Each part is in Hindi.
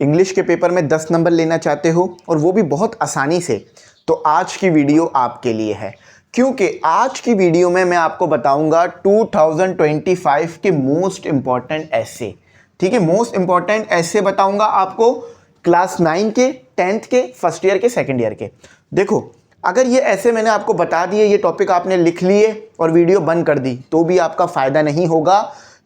इंग्लिश के पेपर में 10 नंबर लेना चाहते हो और वो भी बहुत आसानी से, तो आज की वीडियो आपके लिए है। क्योंकि आज की वीडियो में मैं आपको बताऊंगा 2025 के मोस्ट इंपॉर्टेंट ऐसे, ठीक है, मोस्ट इंपॉर्टेंट ऐसे बताऊंगा आपको क्लास 9 के, 10th के, फर्स्ट ईयर के, सेकंड ईयर के। देखो, अगर ये ऐसे मैंने आपको बता दिए, ये टॉपिक आपने लिख लिए और वीडियो बंद कर दी तो भी आपका फ़ायदा नहीं होगा।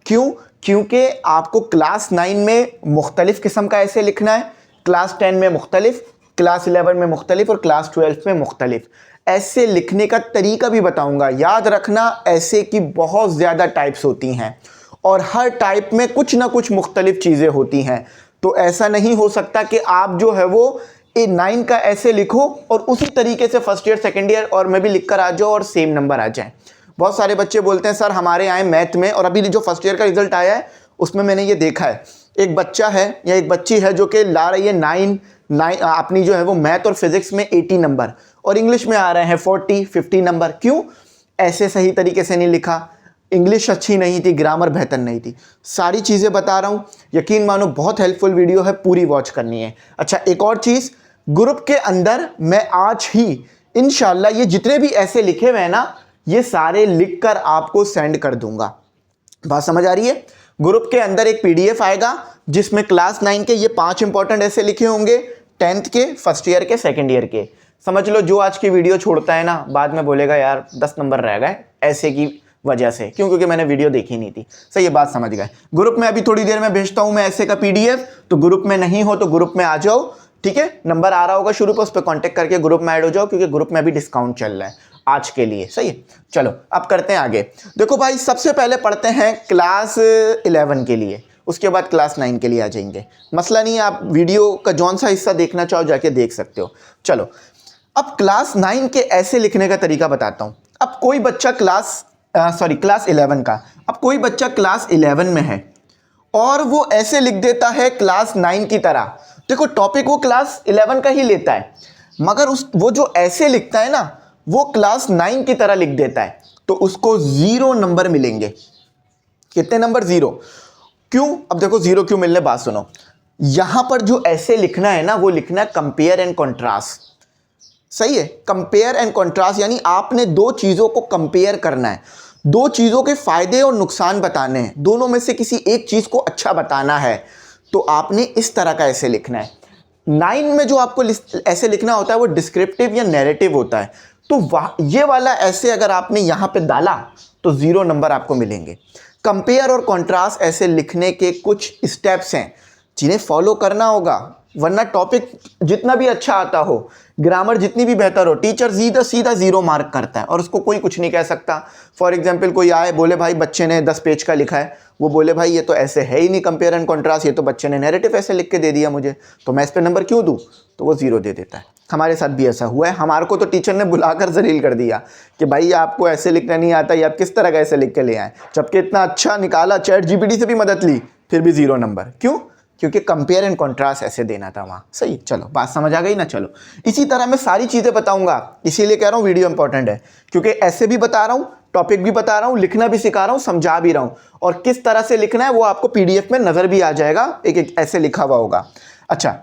क्यों? क्योंकि आपको क्लास 9 में मुख्तलिफ किस्म का ऐसे लिखना है, क्लास 10 में मुख्तलिफ, क्लास 11 में मुख्तलिफ और क्लास 12 में मुख्तलिफ। ऐसे लिखने का तरीका भी बताऊंगा। याद रखना, ऐसे की बहुत ज़्यादा टाइप्स होती हैं और हर टाइप में कुछ ना कुछ मुख्तलिफ चीज़ें होती हैं। तो ऐसा नहीं हो सकता कि आप जो है वो 9 का ऐसे लिखो और उसी तरीके से फर्स्ट ईयर, सेकेंड ईयर और में भी लिख कर आ जाओ और सेम नंबर आ जाए। बहुत सारे बच्चे बोलते हैं सर हमारे आए मैथ में, और अभी जो फर्स्ट ईयर का रिजल्ट आया है उसमें मैंने ये देखा है, एक बच्चा है या एक बच्ची है जो कि ला रही है 9 अपनी जो है वो मैथ और फिजिक्स में 80 नंबर, और इंग्लिश में आ रहे हैं 40-50 नंबर। क्यों? ऐसे सही तरीके से नहीं लिखा, इंग्लिश अच्छी नहीं थी, ग्रामर बेहतर नहीं थी। सारी चीज़ें बता रहा हूँ, यकीन मानो बहुत हेल्पफुल वीडियो है, पूरी वॉच करनी है। अच्छा, एक और चीज़, ग्रुप के अंदर मैं आज ही इंशाल्लाह ये जितने भी ऐसे लिखे हुए हैं ना, ये सारे लिखकर आपको सेंड कर दूंगा। बात समझ आ रही है? ग्रुप के अंदर एक पीडीएफ आएगा जिसमें क्लास 9 के ये 5 इंपॉर्टेंट ऐसे लिखे होंगे, 10th के, फर्स्ट ईयर के, सेकेंड ईयर के। समझ लो, जो आज की वीडियो छोड़ता है ना, बाद में बोलेगा यार 10 नंबर रह गए ऐसे की वजह से। क्यों? क्योंकि मैंने वीडियो देखी नहीं थी। सही, ये बात समझ गए। ग्रुप में अभी थोड़ी देर में भेजता हूं मैं ऐसे का पीडीएफ, तो ग्रुप में नहीं हो तो ग्रुप में आ जाओ, ठीक है। नंबर आ रहा होगा शुरू पर, उस पर कॉन्टेक्ट करके ग्रुप में ऐड हो जाओ, क्योंकि ग्रुप में अभी डिस्काउंट चल रहा है आज के लिए। सही है, चलो अब करते हैं आगे। देखो भाई, सबसे पहले पढ़ते हैं क्लास 11 के लिए, उसके बाद क्लास 9 के लिए आ जाएंगे। मसला नहीं है, आप वीडियो का जौन सा हिस्सा देखना चाहो जाके देख सकते हो। चलो, अब क्लास 9 के ऐसे लिखने का तरीका बताता हूं। अब कोई बच्चा क्लास 11 का, अब कोई बच्चा क्लास 11 में है और वो ऐसे लिख देता है क्लास 9 की तरह। देखो, टॉपिक वो क्लास 11 का ही लेता है, मगर वो जो ऐसे लिखता है ना, वो क्लास 9 की तरह लिख देता है, तो उसको 0 नंबर मिलेंगे। कितने नंबर? 0। क्यों? अब देखो 0 क्यों मिलने, बात सुनो। यहां पर जो ऐसे लिखना है ना, वो लिखना है कंपेयर एंड कॉन्ट्रास्ट। सही है, कंपेयर एंड कॉन्ट्रास्ट, यानी आपने दो चीजों को कंपेयर करना है, दो चीजों के फायदे और नुकसान बताने हैं, दोनों में से किसी एक चीज को अच्छा बताना है, तो आपने इस तरह का ऐसे लिखना है। 9 में जो आपको ऐसे लिखना होता है वो डिस्क्रिप्टिव या नैरेटिव होता है, तो ये वाला ऐसे अगर आपने यहां पे डाला तो 0 नंबर आपको मिलेंगे। कंपेयर और कॉन्ट्रास्ट ऐसे लिखने के कुछ स्टेप्स हैं जिन्हें फॉलो करना होगा, वरना टॉपिक जितना भी अच्छा आता हो, ग्रामर जितनी भी बेहतर हो, टीचर सीधा सीधा 0 मार्क करता है और उसको कोई कुछ नहीं कह सकता। फॉर एग्जांपल, कोई आए बोले भाई बच्चे ने 10 पेज का लिखा है, वो बोले भाई ये तो ऐसे है ही नहीं कंपेयर एंड कॉन्ट्रास्ट, ये तो बच्चे ने नैरेटिव ऐसे लिख के दे दिया मुझे, तो मैं इस पर नंबर क्यों दूँ? तो वो 0 दे देता है। हमारे साथ भी ऐसा हुआ है, हमारे को तो टीचर ने बुलाकर जलील कर दिया कि भाई आपको ऐसे लिखना नहीं आता, ये आप किस तरह का ऐसे लिख के ले आए, जबकि इतना अच्छा निकाला, चैट जीपीटी से भी मदद ली, फिर भी 0 नंबर। क्यों? क्योंकि कंपेयर एंड कॉन्ट्रास्ट ऐसे देना था वहाँ। सही, चलो बात समझ आ गई ना। चलो, इसी तरह मैं सारी चीज़ें बताऊंगा, इसीलिए कह रहा हूँ वीडियो इंपॉर्टेंट है, क्योंकि ऐसे भी बता रहा हूँ, टॉपिक भी बता रहा हूँ, लिखना भी सिखा रहा हूँ, समझा भी रहा हूँ, और किस तरह से लिखना है वो आपको पीडीएफ में नज़र भी आ जाएगा, एक एक ऐसे लिखा हुआ होगा। अच्छा,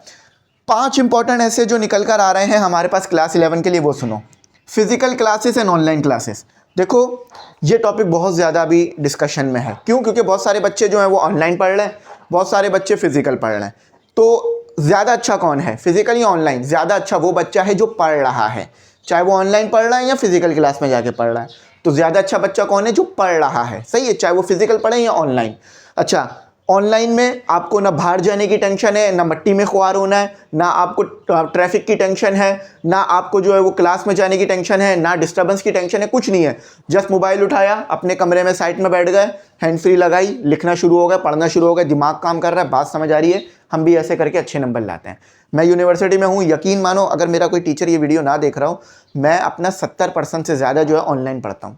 5 इंपॉर्टेंट ऐसे जो निकल कर आ रहे हैं हमारे पास क्लास 11 के लिए, वो सुनो। Physical classes and online classes. देखो, ये टॉपिक बहुत ज़्यादा अभी डिस्कशन में है। क्यों? क्योंकि बहुत सारे बच्चे जो हैं वो ऑनलाइन पढ़ रहे हैं, बहुत सारे बच्चे फिजिकल पढ़ रहे हैं। तो ज़्यादा अच्छा कौन है, फिजिकल या ऑनलाइन? ज़्यादा अच्छा वो बच्चा है जो पढ़ रहा है, चाहे वो ऑनलाइन पढ़ रहा है या फिजिकल क्लास में जाके पढ़ रहा है। तो ज़्यादा अच्छा बच्चा कौन है? जो पढ़ रहा है। सही है, चाहे वो फिजिकल पढ़े या ऑनलाइन। अच्छा, ऑनलाइन में आपको ना बाहर जाने की टेंशन है, ना मट्टी में खुआर होना है, ना आपको ट्रैफिक की टेंशन है, ना आपको जो है वो क्लास में जाने की टेंशन है, ना डिस्टर्बेंस की टेंशन है, कुछ नहीं है। जस्ट मोबाइल उठाया, अपने कमरे में साइड में बैठ गए, हैंड फ्री लगाई, लिखना शुरू हो गया, पढ़ना शुरू हो गया, दिमाग काम कर रहा है, बात समझ आ रही है। हम भी ऐसे करके अच्छे नंबर लाते हैं। मैं यूनिवर्सिटी में हूँ, यकीन मानो अगर मेरा कोई टीचर ये वीडियो ना देख रहा हो, मैं अपना 70% से ज़्यादा जो है ऑनलाइन पढ़ता हूँ।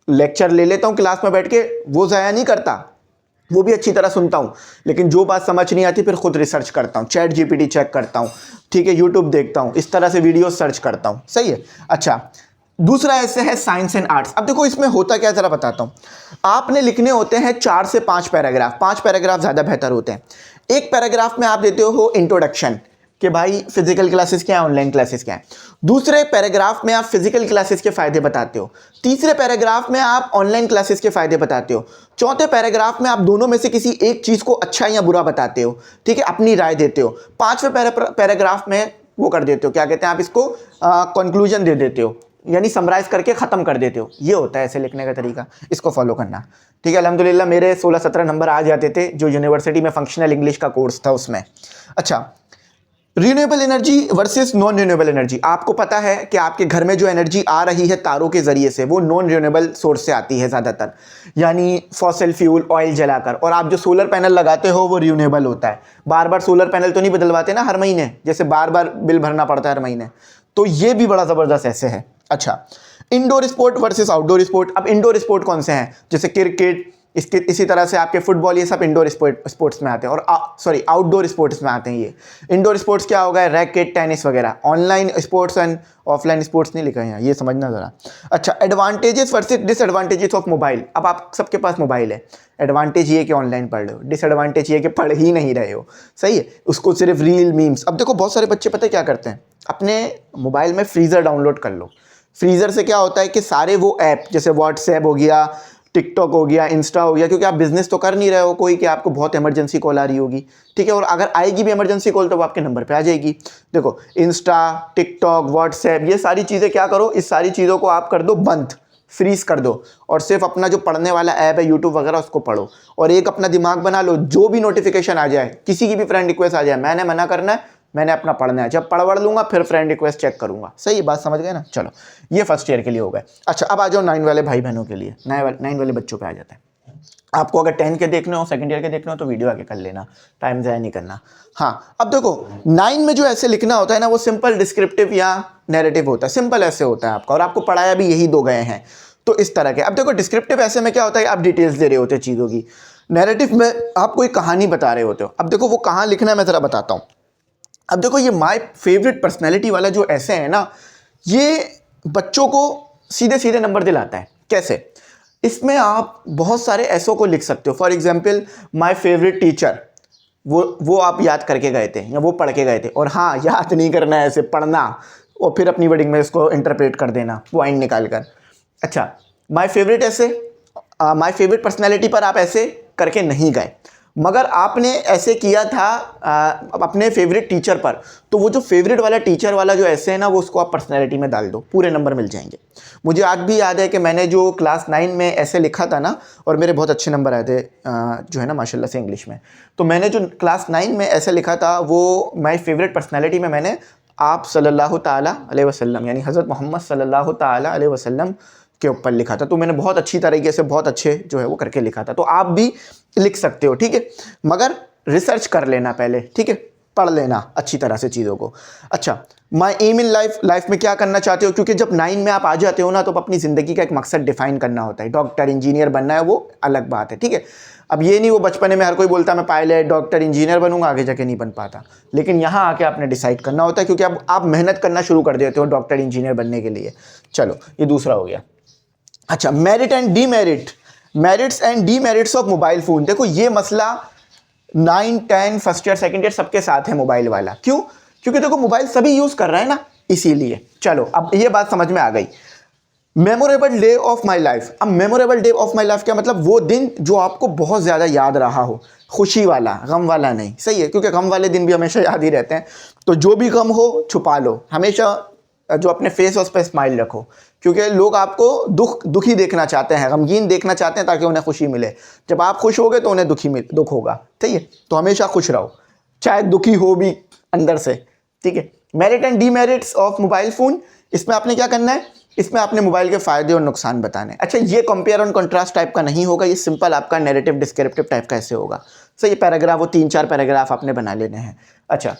लेक्चर ले लेता हूँ क्लास में बैठ के, वो ज़ाया नहीं करता, वो भी अच्छी तरह सुनता हूँ, लेकिन जो बात समझ नहीं आती फिर खुद रिसर्च करता हूँ, चैट जीपीटी चेक करता हूँ, ठीक है, यूट्यूब देखता हूँ, इस तरह से वीडियो सर्च करता हूँ। सही है। अच्छा, दूसरा ऐसे है साइंस एंड आर्ट्स। अब देखो इसमें होता क्या, जरा बताता हूँ। आपने लिखने होते हैं 4 से 5 पैराग्राफ, 5 पैराग्राफ ज़्यादा बेहतर होते हैं। एक पैराग्राफ में आप देते हो इंट्रोडक्शन कि भाई फिजिकल क्लासेस क्या है, ऑनलाइन क्लासेस क्या है। दूसरे पैराग्राफ में आप फिजिकल क्लासेस के फायदे बताते हो। तीसरे पैराग्राफ में आप ऑनलाइन क्लासेस के फायदे बताते हो। चौथे पैराग्राफ में आप दोनों में से किसी एक चीज़ को अच्छा या बुरा बताते हो, ठीक है, अपनी राय देते हो। पांचवें पैराग्राफ में वो कर देते हो, क्या कहते हैं आप इसको, कंक्लूजन दे देते हो, यानी समराइज करके ख़त्म कर देते हो। ये होता है ऐसे लिखने का तरीका, इसको फॉलो करना, ठीक है। अल्हम्दुलिल्लाह मेरे 16-17 नंबर आ जाते थे जो यूनिवर्सिटी में फंक्शनल इंग्लिश का कोर्स था उसमें। अच्छा, renewable energy versus non renewable energy. आपको पता है कि आपके घर में जो एनर्जी आ रही है तारों के जरिए से, वो नॉन रिन्यूएबल सोर्स से आती है ज़्यादातर, यानी फॉसिल फ्यूल ऑयल जलाकर। और आप जो सोलर पैनल लगाते हो वो रिन्यूएबल होता है। बार बार सोलर पैनल तो नहीं बदलवाते ना हर महीने, जैसे बार बार बिल भरना पड़ता है हर महीने, तो ये भी बड़ा ज़बरदस्त ऐसे है। अच्छा, indoor sport versus outdoor sport. अब इंडोर स्पोर्ट कौन से हैं, जैसे क्रिकेट, इसी तरह से आपके फुटबॉल, ये सब इंडोर स्पोर्ट्स में आते हैं। और आउटडोर स्पोर्ट्स में आते हैं ये। इंडोर स्पोर्ट्स क्या होगा, रैकेट, टेनिस वगैरह। Online sports and offline sports नहीं लिखा है यहाँ, ये समझना ज़रा। अच्छा, advantages versus disadvantages of mobile. अब आप सबके पास मोबाइल है, एडवांटेज ये कि ऑनलाइन पढ़ रहे हो, डिसएडवांटेज ये कि पढ़ ही नहीं रहे हो, सही है, उसको सिर्फ रील, मीम्स। अब देखो बहुत सारे बच्चे पता है क्या करते हैं, अपने मोबाइल में फ्रीज़र डाउनलोड कर लो। फ्रीज़र से क्या होता है कि सारे वो ऐप, जैसे व्हाट्सएप हो गया, टिकटॉक हो गया, इंस्टा हो गया, क्योंकि आप बिजनेस तो कर नहीं रहे हो कोई कि आपको बहुत इमरजेंसी कॉल आ रही होगी, ठीक है, और अगर आएगी भी इमरजेंसी कॉल तो वो आपके नंबर पे आ जाएगी। देखो इंस्टा, टिकटॉक, व्हाट्सएप, ये सारी चीज़ें क्या करो, इस सारी चीज़ों को आप कर दो बंद, फ्रीज कर दो, और सिर्फ अपना जो पढ़ने वाला ऐप है यूट्यूब वगैरह उसको पढ़ो। और एक अपना दिमाग बना लो, जो भी नोटिफिकेशन आ जाए, किसी की भी फ्रेंड रिक्वेस्ट आ जाए, मैंने मना करना है, मैंने अपना पढ़ना है, जब पढ़ लूंगा फिर फ्रेंड रिक्वेस्ट चेक करूंगा। सही बात समझ गए ना। चलो ये फर्स्ट ईयर के लिए हो गए। अच्छा, अब आ जाओ 9 वाले भाई बहनों के लिए, 9 वाले बच्चों पे आ जाते हैं। आपको अगर 10 के देखने हो, सेकंड ईयर के देखने हो तो वीडियो आगे कर लेना, टाइम ज़ाया नहीं करना। हाँ, अब देखो 9 में जो ऐसे लिखना होता है ना, वो सिंपल डिस्क्रिप्टिव या नैरेटिव होता है। सिंपल ऐसे होता है आपका, और आपको पढ़ाया भी यही 2 गए हैं, तो इस तरह के। अब देखो डिस्क्रिप्टिव ऐसे में क्या होता है, आप डिटेल्स दे रहे होते हैं चीज़ों की। नैरेटिव में आप कोई कहानी बता रहे होते हो। अब देखो वो कहाँ लिखना है मैं ज़रा बताता हूँ। अब देखो ये माय फेवरेट पर्सनैलिटी वाला जो ऐसे है ना, ये बच्चों को सीधे सीधे नंबर दिलाता है। कैसे, इसमें आप बहुत सारे ऐसों को लिख सकते हो। For example, my favourite teacher, वो आप याद करके गए थे या वो पढ़ के गए थे। और हाँ, याद नहीं करना है, ऐसे पढ़ना और फिर अपनी वर्डिंग में इसको इंटरप्रेट कर देना पॉइंट निकाल कर। अच्छा, माय फेवरेट ऐसे, माय फेवरेट पर्सनैलिटी पर आप ऐसे करके नहीं गए, मगर आपने ऐसे किया था अपने फेवरेट टीचर पर, तो वो जो फेवरेट वाला टीचर वाला जो ऐसे है ना, वो उसको आप पर्सनैलिटी में डाल दो, पूरे नंबर मिल जाएंगे। मुझे आज भी याद है कि मैंने जो क्लास 9 में ऐसे लिखा था ना, और मेरे बहुत अच्छे नंबर आए थे जो है ना माशाल्लाह से इंग्लिश में, तो मैंने जो क्लास 9 में ऐसे लिखा था, वो माय फेवरेट पर्सनैलिटी में मैंने आप सल्लल्लाहु ताला अलैहि वसल्लम, यानी हज़रत मोहम्मद सल्लल्लाहु ताला अलैहि वसल्लम के ऊपर लिखा था। तो मैंने बहुत अच्छी तरीके से, बहुत अच्छे जो है वो करके लिखा था। तो आप भी लिख सकते हो, ठीक है, मगर रिसर्च कर लेना पहले, ठीक है, पढ़ लेना अच्छी तरह से चीज़ों को। अच्छा, माय एम इन लाइफ में क्या करना चाहते हो, क्योंकि जब 9 में आप आ जाते हो ना, तो अपनी ज़िंदगी का एक मकसद डिफाइन करना होता है। डॉक्टर, इंजीनियर बनना है, वो अलग बात है, ठीक है। अब ये नहीं वो बचपन में हर कोई बोलता मैं पायलट, डॉक्टर, इंजीनियर बनूंगा, आगे जाके नहीं बन पाता। लेकिन यहाँ आके आपने डिसाइड करना होता है, क्योंकि अब आप मेहनत करना शुरू कर देते हो डॉक्टर, इंजीनियर बनने के लिए। चलो ये दूसरा हो गया। अच्छा, merit and demerit, merits and demerits of mobile phone. देखो ये मसला 9, 10, फर्स्ट ईयर, सेकंड ईयर सबके साथ है मोबाइल वाला। क्यों? क्योंकि देखो मोबाइल सभी यूज़ कर रहे हैं ना, इसीलिए। चलो अब ये बात समझ में आ गई। Memorable day of my life. अब memorable day of my life क्या मतलब, वो दिन जो आपको बहुत ज़्यादा याद रहा हो, खुशी वाला, गम वाला नहीं। सही है, क्योंकि गम वाले दिन भी हमेशा याद ही रहते हैं। तो जो भी गम हो छुपा लो, हमेशा जो अपने फेस उस पर स्माइल रखो, क्योंकि लोग आपको दुखी देखना चाहते हैं, गमगीन देखना चाहते हैं, ताकि उन्हें खुशी मिले। जब आप खुश होगे तो उन्हें दुख होगा, ठीक है। तो हमेशा खुश रहो, चाहे दुखी हो भी अंदर से, ठीक है। Merit and demerits of mobile phone, इसमें आपने क्या करना है, इसमें आपने मोबाइल के फ़ायदे और नुकसान बताने। अच्छा, ये कंपेयर और कंट्रास्ट टाइप का नहीं होगा, ये सिंपल आपका नैरेटिव डिस्क्रिप्टिव टाइप का ऐसे होगा। सही, पैराग्राफ वो 3-4 पैराग्राफ आपने बना लेने हैं। अच्छा,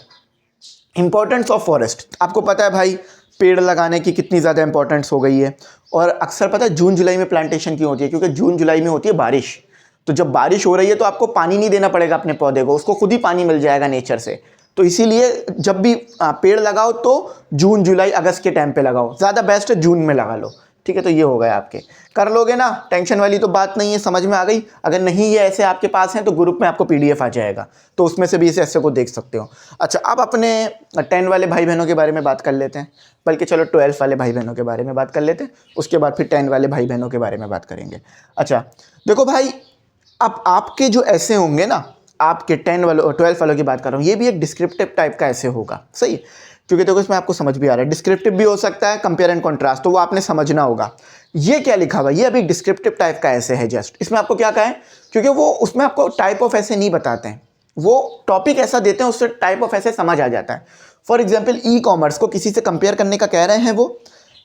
इंपॉर्टेंस ऑफ फॉरेस्ट। आपको पता है भाई पेड़ लगाने की कितनी ज़्यादा इंपॉर्टेंस हो गई है। और अक्सर पता है जून जुलाई में प्लांटेशन क्यों होती है, क्योंकि जून जुलाई में होती है बारिश। तो जब बारिश हो रही है तो आपको पानी नहीं देना पड़ेगा अपने पौधे को, उसको खुद ही पानी मिल जाएगा नेचर से। तो इसीलिए जब भी पेड़ लगाओ तो जून जुलाई अगस्त के टाइम पे लगाओ, ज़्यादा बेस्ट है जून में लगा लो, ठीक है, तो ये हो गए आपके, कर लोगे ना, टेंशन वाली तो बात नहीं है, समझ में आ गई। अगर नहीं ये ऐसे आपके पास हैं तो ग्रुप में आपको पीडीएफ आ जाएगा, तो उसमें से भी इस ऐसे को देख सकते हो। अच्छा, अब अपने 10 वाले भाई बहनों के बारे में बात कर लेते हैं, बल्कि चलो 12 वाले भाई बहनों के बारे में बात कर लेते हैं, उसके बाद फिर 10 वाले भाई बहनों के बारे में बात करेंगे। अच्छा देखो भाई, अब आपके जो ऐसे होंगे ना, आपके 10 वालों 12 वालों की बात कर रहा हूँ, ये भी एक डिस्क्रिप्टिव टाइप का ऐसे होगा, सही, क्योंकि देखो इसमें आपको समझ भी आ रहा है, डिस्क्रिप्टिव भी हो सकता है, कंपेयर एंड कॉन्ट्रास्ट, तो वो आपने समझना होगा। ये क्या लिखा हुआ है, ये अभी डिस्क्रिप्टिव टाइप का ऐसे है जस्ट, इसमें आपको क्या कहा है, क्योंकि वो उसमें आपको टाइप ऑफ ऐसे नहीं बताते हैं, वो टॉपिक ऐसा देते हैं, उससे टाइप ऑफ ऐसे समझ आ जाता है। फॉर एग्जाम्पल ई कॉमर्स को किसी से कंपेयर करने का कह रहे हैं, वो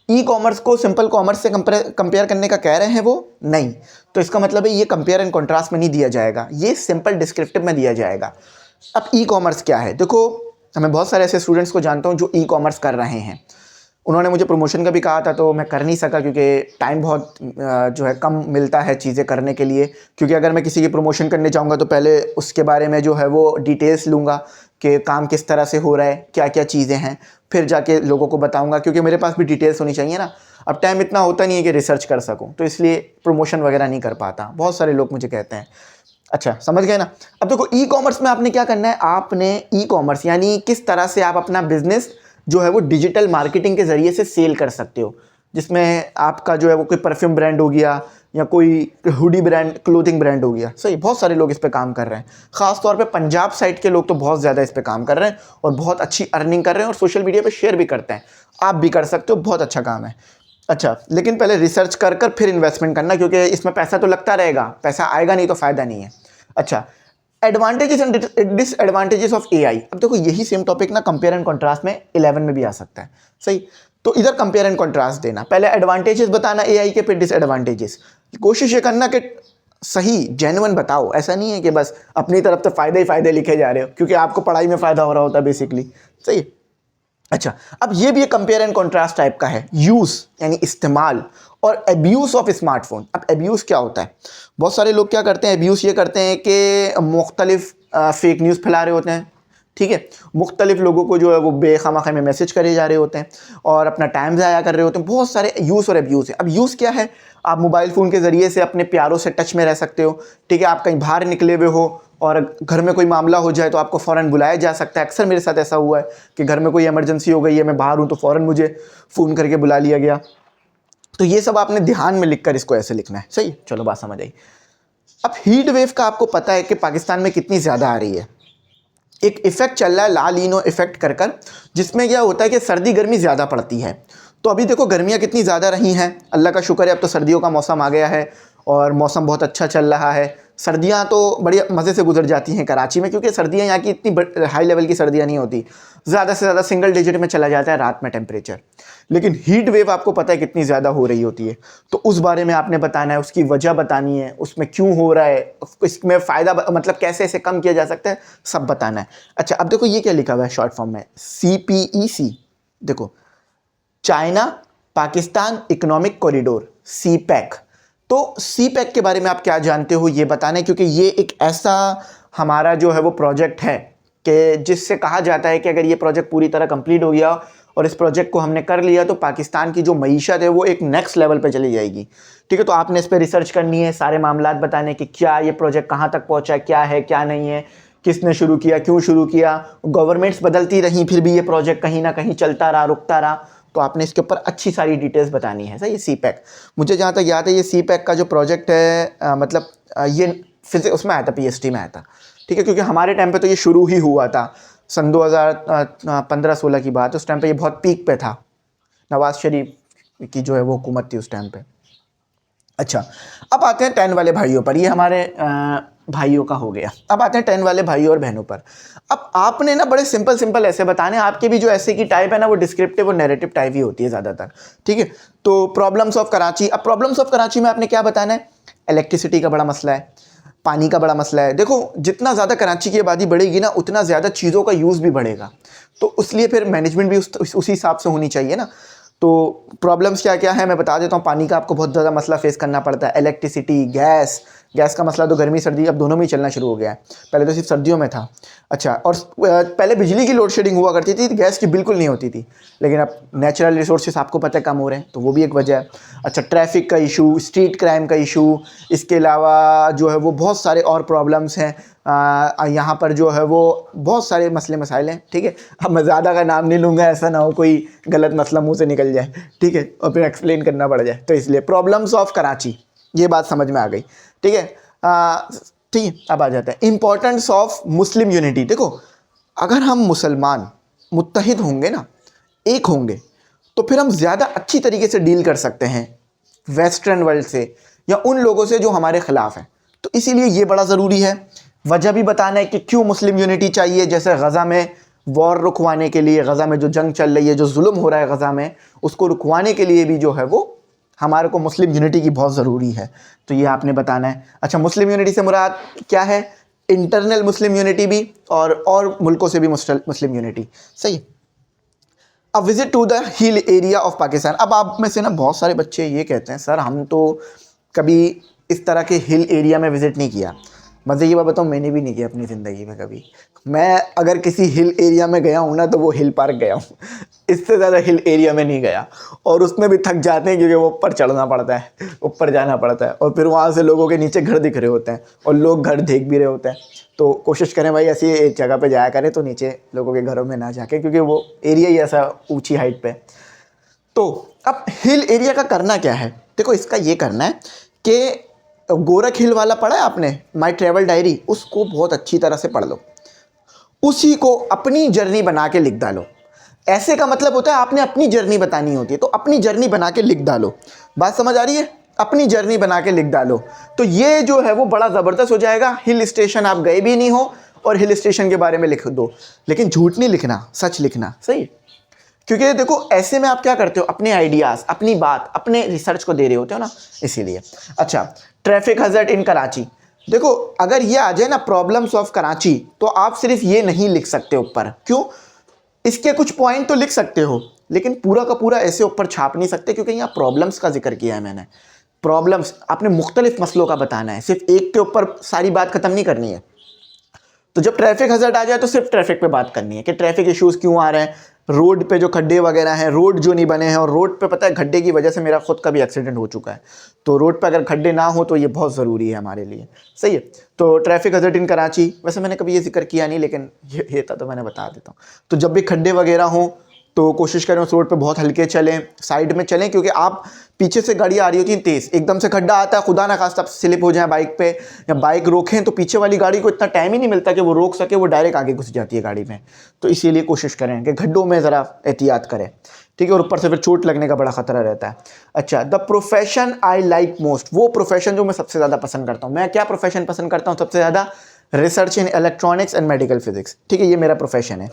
ई कॉमर्स को सिंपल कॉमर्स से कंपेयर करने का कह रहे हैं, वो नहीं, तो इसका मतलब है ये कंपेयर एंड कॉन्ट्रास्ट में नहीं दिया जाएगा, ये सिंपल डिस्क्रिप्टिव में दिया जाएगा। अब ई कॉमर्स क्या है, देखो मैं बहुत सारे ऐसे स्टूडेंट्स को जानता हूँ जो ई कॉमर्स कर रहे हैं, उन्होंने मुझे प्रमोशन का भी कहा था, तो मैं कर नहीं सका क्योंकि टाइम बहुत जो है कम मिलता है चीज़ें करने के लिए, क्योंकि अगर मैं किसी की प्रमोशन करने जाऊँगा तो पहले उसके बारे में जो है वो डिटेल्स लूँगा कि काम किस तरह से हो रहा है, क्या क्या चीज़ें हैं, फिर जाके लोगों को बताऊँगा, क्योंकि मेरे पास भी डिटेल्स होनी चाहिए ना। अब टाइम इतना होता नहीं है कि रिसर्च कर सकूँ, तो इसलिए प्रमोशन वगैरह नहीं कर पाता, बहुत सारे लोग मुझे कहते हैं। अच्छा समझ गए ना। अब देखो ई कॉमर्स में आपने क्या करना है, आपने ई कॉमर्स यानी किस तरह से आप अपना बिजनेस जो है वो डिजिटल मार्केटिंग के ज़रिए से सेल कर सकते हो, जिसमें आपका जो है वो कोई परफ्यूम ब्रांड हो गया या कोई हुडी ब्रांड, क्लोथिंग ब्रांड हो गया, सही, बहुत सारे लोग इस पे काम कर रहे हैं, ख़ास तौर पे पंजाब साइड के लोग तो बहुत ज़्यादा इस पे काम कर रहे हैं और बहुत अच्छी अर्निंग कर रहे हैं और सोशल मीडिया पे शेयर भी करते हैं, आप भी कर सकते हो, बहुत अच्छा काम है। अच्छा, लेकिन पहले रिसर्च कर कर फिर इन्वेस्टमेंट करना, क्योंकि इसमें पैसा तो लगता रहेगा, पैसा आएगा नहीं तो फ़ायदा नहीं है। अच्छा, advantages and disadvantages of AI. अब देखो यही सेम टॉपिक ना कंपेयर एंड कॉन्ट्रास्ट में 11 में भी आ सकता है, सही, तो इधर कंपेयर एंड कॉन्ट्रास्ट देना, पहले एडवांटेजेस बताना एआई के, फिर डिसएडवांटेजेस। कोशिश ये करना कि सही जेन्युइन बताओ, ऐसा नहीं है कि बस अपनी तरफ से फ़ायदे ही फ़ायदे लिखे जा रहे हो, क्योंकि आपको पढ़ाई में फ़ायदा हो रहा होता है बेसिकली, सही। अच्छा, अब ये भी एक कंपेयर एंड कॉन्ट्रास्ट टाइप का है, यूज़ यानी इस्तेमाल और एब्यूज़ ऑफ स्मार्टफोन। अब एब्यूज़ क्या होता है, बहुत सारे लोग क्या करते हैं, एब्यूज़ ये करते हैं कि मुख्तलिफ फेक न्यूज़ फैला रहे होते हैं, ठीक है, मुख्तलिफ लोगों को जो है वो बेखमाखा में मैसेज करे जा रहे होते हैं और अपना टाइम ज़ाया कर रहे होते हैं, बहुत सारे यूज़ और एब्यूज़ है। अब यूज़ क्या है, आप मोबाइल फ़ोन के ज़रिए से अपने प्यारों से टच में रह सकते हो, ठीक है, आप कहीं बाहर निकले हुए हो और घर में कोई मामला हो जाए तो आपको फ़ौरन बुलाया जा सकता है। अक्सर मेरे साथ ऐसा हुआ है कि घर में कोई इमरजेंसी हो गई है, मैं बाहर हूँ, तो फ़ौरन मुझे फ़ोन करके बुला लिया गया। तो ये सब आपने ध्यान में लिखकर इसको ऐसे लिखना है, सही, चलो बात समझ आई। अब हीट वेव का आपको पता है कि पाकिस्तान में कितनी ज़्यादा आ रही है, एक इफ़ेक्ट चल रहा है ला लीनो इफ़ेक्ट कर कर, जिसमें क्या होता है कि सर्दी गर्मी ज़्यादा पड़ती है। तो अभी देखो गर्मियाँ कितनी ज़्यादा रही हैं, अल्लाह का शुक्र है अब तो सर्दियों का मौसम आ गया है और मौसम बहुत अच्छा चल रहा है। सर्दियाँ तो बड़ी मज़े से गुजर जाती हैं कराची में, क्योंकि सर्दियाँ यहाँ की इतनी हाई लेवल की सर्दियाँ नहीं होती, ज़्यादा से ज़्यादा सिंगल डिजिट में चला जाता है रात में टेम्परेचर। लेकिन हीट वेव आपको पता है कितनी ज़्यादा हो रही होती है, तो उस बारे में आपने बताना है, उसकी वजह बतानी है, उसमें क्यों हो रहा है, इसमें फ़ायदा मतलब कैसे इसे कम किया जा सकता है, सब बताना है। अच्छा, अब देखो ये क्या लिखा हुआ है शॉर्ट फॉर्म में, CPEC, देखो China Pakistan economic corridor, CPEC। तो CPEC के बारे में आप क्या जानते हो ये बताना है, क्योंकि ये एक ऐसा हमारा जो है वो प्रोजेक्ट है कि जिससे कहा जाता है कि अगर ये प्रोजेक्ट पूरी तरह कंप्लीट हो गया और इस प्रोजेक्ट को हमने कर लिया तो पाकिस्तान की जो मईशत है वो एक नेक्स्ट लेवल पे चली जाएगी, ठीक है। तो आपने इस पर रिसर्च करनी है, सारे मामलात बताने कि क्या ये प्रोजेक्ट कहाँ तक पहुँचा, क्या है क्या नहीं है, किसने शुरू किया, क्यों शुरू किया, गवर्नमेंट्स बदलती रहीं फिर भी ये प्रोजेक्ट कहीं ना कहीं चलता रहा, रुकता रहा, तो आपने इसके ऊपर अच्छी सारी डिटेल्स बतानी है, सही। ये CPEC, मुझे जहाँ तक याद है ये CPEC का जो प्रोजेक्ट है मतलब ये फिजिक्स उसमें आया था, PhD में आया था, ठीक है, क्योंकि हमारे टाइम पे तो ये शुरू ही हुआ था सन 2015-16 की बात, उस टाइम पे ये बहुत पीक पे था, नवाज शरीफ की जो है वो हुकूमत थी उस टाइम पे। अच्छा, अब आते हैं 10 वाले भाइयों पर, ये हमारे भाइयों का हो गया। अब आते हैं 10 वाले भाइयों और बहनों पर। अब आपने ना बड़े सिंपल ऐसे बताने, आपके भी जो ऐसे की टाइप है ना वो डिस्क्रिप्टिव और नैरेटिव टाइप ही होती है ज़्यादातर, ठीक है। तो प्रॉब्लम्स ऑफ कराची, अब प्रॉब्लम्स ऑफ कराची में आपने क्या बताना है, इलेक्ट्रिसिटी का बड़ा मसला है, पानी का बड़ा मसला है। देखो जितना ज़्यादा कराची की आबादी बढ़ेगी ना उतना ज़्यादा चीज़ों का यूज़ भी बढ़ेगा, तो इसलिए फिर मैनेजमेंट भी उसी हिसाब से होनी चाहिए ना। तो प्रॉब्लम्स क्या क्या है मैं बता देता हूँ। पानी का आपको बहुत ज़्यादा मसला फेस करना पड़ता है, इलेक्ट्रिसिटी, गैस, गैस का मसला तो गर्मी सर्दी अब दोनों में ही चलना शुरू हो गया है, पहले तो सिर्फ सर्दियों में था। अच्छा, और पहले बिजली की लोड शेडिंग हुआ करती थी, गैस की बिल्कुल नहीं होती थी, लेकिन अब नेचुरल रिसोर्सेज आपको पता है कम हो रहे हैं, तो वो भी एक वजह है। अच्छा, ट्रैफिक का इशू, स्ट्रीट क्राइम का इशू, इसके अलावा जो है वो बहुत सारे और प्रॉब्लम्स हैं। यहाँ पर जो है वो बहुत सारे मसले मसाइल हैं, ठीक है। अब मैं ज़्यादा का नाम नहीं लूँगा, ऐसा ना हो कोई गलत मसला मुंह से निकल जाए, ठीक है, और फिर एक्सप्लेन करना पड़ जाए, तो इसलिए प्रॉब्लम्स ऑफ कराची, ये बात समझ में आ गई, ठीक है। ठीक है, अब आ जाता है इम्पोर्टेंस ऑफ मुस्लिम यूनिटी। देखो, अगर हम मुसलमान मुत्तहिद होंगे ना, एक होंगे, तो फिर हम ज़्यादा अच्छी तरीके से डील कर सकते हैं वेस्टर्न वर्ल्ड से या उन लोगों से जो हमारे ख़िलाफ़ हैं। तो इसीलिए ये बड़ा ज़रूरी है। वजह भी बताना है कि क्यों मुस्लिम यूनिटी चाहिए, जैसे गज़ा में वॉर रुकवाने के लिए, गज़ा में जो जंग चल रही है, जो जुल्म हो रहा है गज़ा में, उसको रुकवाने के लिए भी जो है वो हमारे को मुस्लिम यूनिटी की बहुत ज़रूरी है, तो ये आपने बताना है। अच्छा, मुस्लिम यूनिटी से मुराद क्या है? इंटरनल मुस्लिम यूनिटी भी और मुल्कों से भी मुस्लिम यूनिटी, सही। अब visit to the hill area of Pakistan. अब आप में से ना बहुत सारे बच्चे ये कहते हैं, सर हम तो कभी इस तरह के हिल एरिया में विज़िट नहीं किया। मज़े की बात बताऊँ, मैंने भी नहीं किया अपनी ज़िंदगी में कभी। मैं अगर किसी हिल एरिया में गया हूँ ना, तो वो हिल पार्क गया हूँ, इससे ज़्यादा हिल एरिया में नहीं गया, और उसमें भी थक जाते हैं क्योंकि वो ऊपर चढ़ना पड़ता है, ऊपर जाना पड़ता है, और फिर वहाँ से लोगों के नीचे घर दिख रहे होते हैं और लोग घर देख भी रहे होते हैं। तो कोशिश करें भाई ऐसी एक जगह पे जाया करें, तो नीचे लोगों के घरों में ना जाके, क्योंकि वो एरिया ही ऐसा ऊंची हाइट पे। तो अब हिल एरिया का करना क्या है? देखो, इसका ये करना है कि गोरख हिल वाला पढ़ा है आपने, माई ट्रैवल डायरी, उसको बहुत अच्छी तरह से पढ़ लो, उसी को अपनी जर्नी बना के लिख डालो। ऐसे का मतलब होता है आपने अपनी जर्नी बतानी होती है, तो अपनी जर्नी बना के लिख डालो। बात समझ आ रही है? अपनी जर्नी बना के लिख डालो, तो ये जो है वो बड़ा ज़बरदस्त हो जाएगा। हिल स्टेशन आप गए भी नहीं हो और हिल स्टेशन के बारे में लिख दो, लेकिन झूठ नहीं लिखना, सच लिखना, सही। क्योंकि देखो, ऐसे में आप क्या करते हो, अपने आइडियाज़, अपनी बात, अपने रिसर्च को दे रहे होते हो ना, इसीलिए। अच्छा, ट्रैफिक हज़ार्ड इन कराची। देखो, अगर ये आ जाए ना प्रॉब्लम्स ऑफ कराची, तो आप सिर्फ ये नहीं लिख सकते ऊपर। क्यों? इसके कुछ पॉइंट तो लिख सकते हो, लेकिन पूरा का पूरा ऐसे ऊपर छाप नहीं सकते, क्योंकि यहाँ प्रॉब्लम्स का जिक्र किया है मैंने। प्रॉब्लम्स आपने मुख्तलिफ मसलों का बताना है, सिर्फ एक के ऊपर सारी बात खत्म नहीं करनी है। तो जब ट्रैफिक हज़ार्ड आ जाए तो सिर्फ ट्रैफिक पे बात करनी है कि ट्रैफिक इश्यूज़ क्यों आ रहे हैं, रोड पे जो खड्डे वगैरह हैं, रोड जो नहीं बने हैं, और रोड पे पता है खड्डे की वजह से मेरा खुद का भी एक्सीडेंट हो चुका है। तो रोड पे अगर खड्डे ना हो तो ये बहुत ज़रूरी है हमारे लिए, सही है। तो ट्रैफिक हज़ार्ड इन कराची, वैसे मैंने कभी ये जिक्र किया नहीं, लेकिन ये था तो मैंने बता देता हूँ। तो जब भी खड्डे वगैरह हों तो कोशिश करें उस रोड पे बहुत हल्के चलें, साइड में चलें, क्योंकि आप पीछे से गाड़ी आ रही होती है तेज़, एकदम से खड्डा आता है, खुदा ना खास्ता स्लिप हो जाए बाइक पे, या बाइक रोकें तो पीछे वाली गाड़ी को इतना टाइम ही नहीं मिलता कि वो रोक सके, वो डायरेक्ट आगे घुस जाती है गाड़ी में। तो इसीलिए कोशिश करें कि गड्ढों में ज़रा एहतियात करें, ठीक है, और ऊपर से फिर चोट लगने का बड़ा ख़तरा रहता है। अच्छा, the profession I like most, वो प्रोफेशन जो मैं सबसे ज़्यादा पसंद करता हूँ। मैं क्या प्रोफेशन पसंद करता हूँ सबसे ज़्यादा? Research in electronics and medical physics, ठीक है, ये मेरा प्रोफेशन है।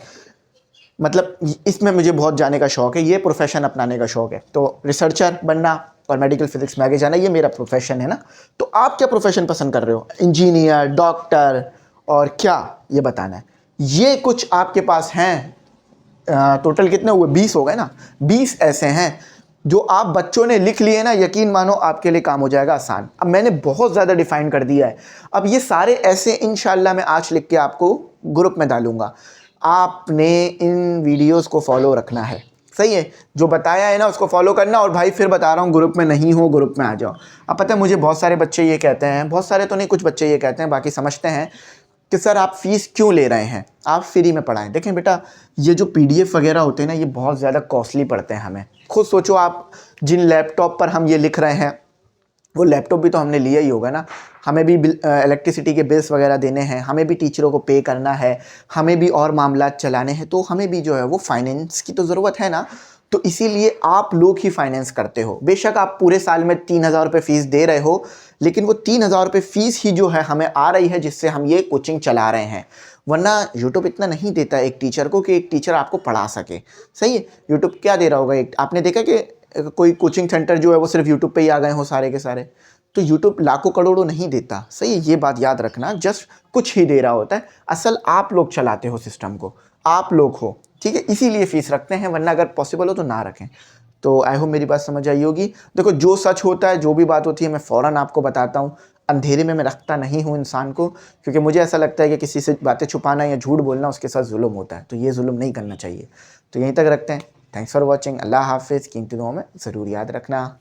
मतलब इसमें मुझे बहुत जाने का शौक़ है, ये प्रोफेशन अपनाने का शौक़ है। तो रिसर्चर बनना और मेडिकल फिजिक्स में आगे जाना, ये मेरा प्रोफेशन है ना। तो आप क्या प्रोफेशन पसंद कर रहे हो? इंजीनियर, डॉक्टर, और क्या, ये बताना है। ये कुछ आपके पास हैं, टोटल कितने हुए? 20 हो गए ना। 20 ऐसे हैं जो आप बच्चों ने लिख लिए ना, यकीन मानो आपके लिए काम हो जाएगा आसान। अब मैंने बहुत ज़्यादा डिफ़ाइन कर दिया है। अब ये सारे ऐसे इंशाल्लाह मैं आज लिख के आपको ग्रुप में डालूँगा। आपने इन वीडियोस को फॉलो रखना है, सही है, जो बताया है ना उसको फॉलो करना। और भाई फिर बता रहा हूँ, ग्रुप में नहीं हो, ग्रुप में आ जाओ। अब पता है मुझे बहुत सारे बच्चे ये कहते हैं, बहुत सारे तो नहीं, कुछ बच्चे ये कहते हैं, बाकी समझते हैं कि सर आप फ़ीस क्यों ले रहे हैं, आप फ्री में पढ़ाएं। देखें बेटा, ये जो PDF वगैरह होते हैं ना, ये बहुत ज़्यादा कॉस्टली पड़ते हैं हमें। खुद सोचो, आप जिन लैपटॉप पर हम ये लिख रहे हैं, वो लैपटॉप भी तो हमने लिया ही होगा ना। हमें भी इलेक्ट्रिसिटी के बिल्स वगैरह देने हैं, हमें भी टीचरों को पे करना है, हमें भी और मामलात चलाने हैं, तो हमें भी जो है वो फाइनेंस की तो ज़रूरत है ना। तो इसीलिए आप लोग ही फाइनेंस करते हो। बेशक आप पूरे साल में 3000 रुपये फ़ीस दे रहे हो, लेकिन वो 3000 रुपये फ़ीस ही जो है हमें आ रही है, जिससे हम ये कोचिंग चला रहे हैं। वरना यूट्यूब इतना नहीं देता एक टीचर को कि एक टीचर आपको पढ़ा सके, सही है। यूट्यूब क्या दे रहा होगा? एक आपने देखा कि कोई कोचिंग सेंटर जो है वो सिर्फ यूट्यूब पे ही आ गए हो सारे के सारे? तो यूट्यूब लाखों करोड़ों नहीं देता, सही है, ये बात याद रखना। जस्ट कुछ ही दे रहा होता है, असल आप लोग चलाते हो सिस्टम को, आप लोग हो, ठीक है, इसीलिए फ़ीस रखते हैं, वरना अगर पॉसिबल हो तो ना रखें। तो आई होप मेरी बात समझ आई होगी। देखो, जो सच होता है, जो भी बात होती है, मैं फ़ौरन आपको बताता हूँ। अंधेरे में मैं रखता नहीं हूँ इंसान को, क्योंकि मुझे ऐसा लगता है कि किसी से बातें छुपाना या झूठ बोलना उसके साथ जुल्म होता है, तो ये जुल्म नहीं करना चाहिए। तो यहीं तक रखते हैं। Thanks for watching. अल्लाह हाफिज़। कीमती दुआओं में ज़रूर याद रखना।